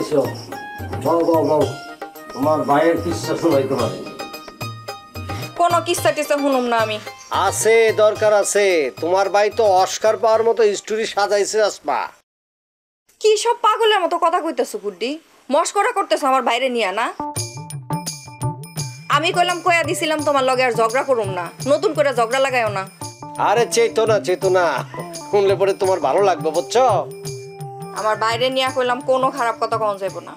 আইছো বল বল বল তোমার ভাইয়ের কিচ্ছা শোনাই তোমার কোনো কিস্সা টিস্সা শুনুম না আমি। আছে দরকার আছে, তোমার ভাই তো অস্কার পাওয়ার মতো স্টোরি সাজাইছে আসমা। কি সব পাগলের মতো কথা কইতেছো গুড্ডি? মস্করা করতেছো আমার বাইরে নিয়া না? আমি কইলাম কইয়া দিছিলাম তোমার লগে আর ঝগড়া করুম না, নতুন করে ঝগড়া লাগাইও না। আরে চেতনা চেতনা, শুনলে পরে তোমার ভালো লাগবে বুঝছো। আমার বাইরে নিয়া কইলাম কোনো খারাপ কথা কম যাইব না।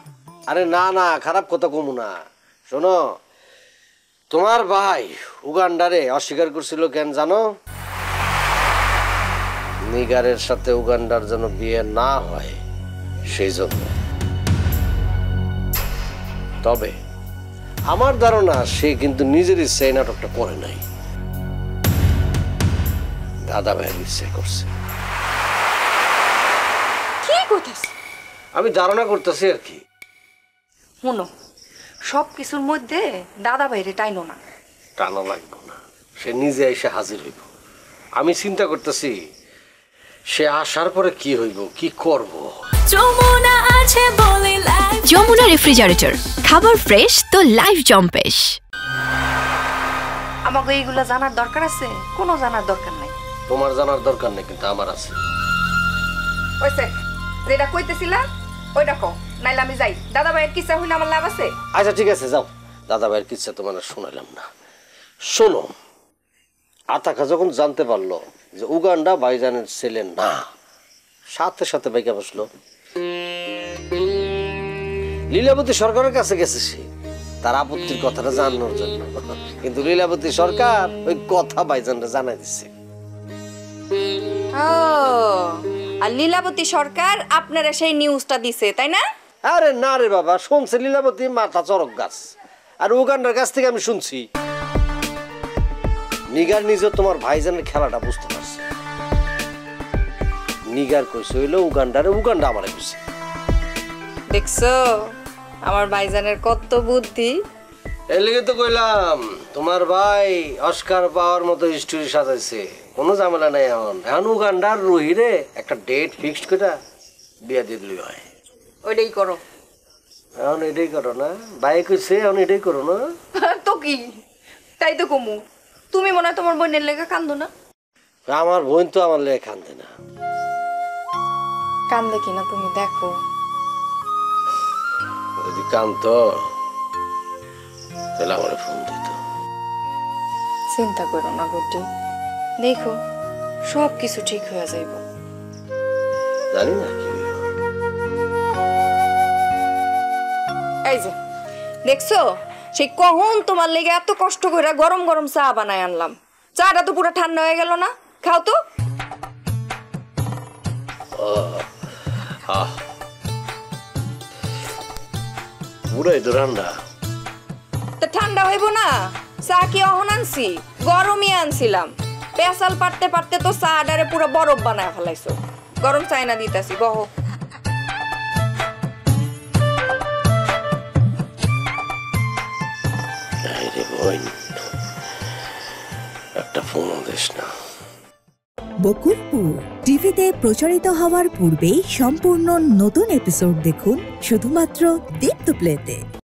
আরে না না, খারাপ কথা কমু না। শোনো, তোমার ভাই উগান্ডারে অস্বীকার করছিল কেন জানো? নিগারের সাথে উগান্ডার যেন বিয়ে না হয় সেই জন্য। তবে আমার ধারণা সে কিন্তু নিজের ইচ্ছায় নাটকটা করে নাই, দাদা ভাইয়ের ইচ্ছায় করছে। কি কইতাছ? আমি ধারণা করতেছি আর কি। শুনো, সব কিছুর মধ্যে দাদা ভাইরে টাইনো না। টানা লাগবে না, সে নিজে এসে হাজির হইব। আমি চিন্তা করতেছি সে আসার পরে কি হইব, কি করব। যমুনা রেফ্রিজারেটর, খাবার ফ্রেশ তো লাইফ জম্পেশ। আমাকে এইগুলা জানার দরকার আছে? কোনো জানার দরকার নাই। তোমার জানার দরকার নেই, কিন্তু আমার আছে। ওইসে যেটা কইতেছিলা ওইটা কও, নাইলে আমি যাই। দাদা ভাইয়ের কিচ্ছা হইলে আমার লাভ আছে? আচ্ছা ঠিক আছে, যাও। দাদা ভাইয়ের কিচ্ছা তোমার শোনাইলাম না। শোনো, আতাকা যখন জানতে পারলো যে উগান্ডা ভাইজানের ছেলে না, সাথে সাথে বাইকা বসলো। লীলাবতী সরকারের কাছে গেছে সে তার আপত্তির কথাটা জানানোর জন্য, কিন্তু লীলাবতী সরকার ওই কথা ভাইজানরা জানাই দিচ্ছে। ও, আর লীলাবতী সরকার আপনারা সেই নিউজটা দিছে, তাই না? আরে না রে বাবা, শুনছে লীলাবতী মাথা চরক গাছ, আর উগান্ডার কাছ থেকে আমি শুনছি নিগার নিজে তোমার ভাইজানের খেলাটা বুঝতে পারছে। নিগার কইছে হইলো উগান্ডারে, উগান্ডা আমারে কইছে। দেখছো আমার ভাইজানের কত বুদ্ধি। এই লেগে তো কইলাম তোমার ভাই অস্কার পাওয়ার মতো স্টোরি সাজাইছে, কোনো ঝামেলা নাই। এখন উগান্ডার রুহিরে একটা ডেট ফিক্সড করে বিয়া দিয়ে দিলি হয়। ওইটাই করো। এখন এটাই করো না, ভাই কইছে এখন এটাই করো না। তো কি, তাই তো কমু। তুমি মনে হয় তোমার বোনের লেগে কান্দো না? আমার বোন তো আমার লেগে কান্দে না। কান্দে কিনা তুমি দেখো। যদি কান্দতো তাহলে আমার ফোন দিত। চিন্তা করো না গুড্ডি, দেখো সব কিছু ঠিক হয়ে যাইব। জানি না কি হইব। এই যে দেখছো, সেই কখন তোমার লেগে এত কষ্ট করে গরম গরম চা বানায় আনলাম। চাটা তো পুরো ঠান্ডা হয়ে গেল না? খাও তো। পুরাই তো ঠান্ডা। তা ঠান্ডা হইব না? চা কি অহন আনছি? গরমই আনছিলাম। পেশাল পারতে পারতে তো চা ডারে পুরো বরফ বানায় ফেলাইছো। গরম চাই না দিতাছি, বহো। একটা ফোন দিস না। বকুলপুর টিভিতে প্রচারিত হওয়ার পূর্বেই সম্পূর্ণ নতুন এপিসোড দেখুন শুধুমাত্র দীপ্ত প্লেতে।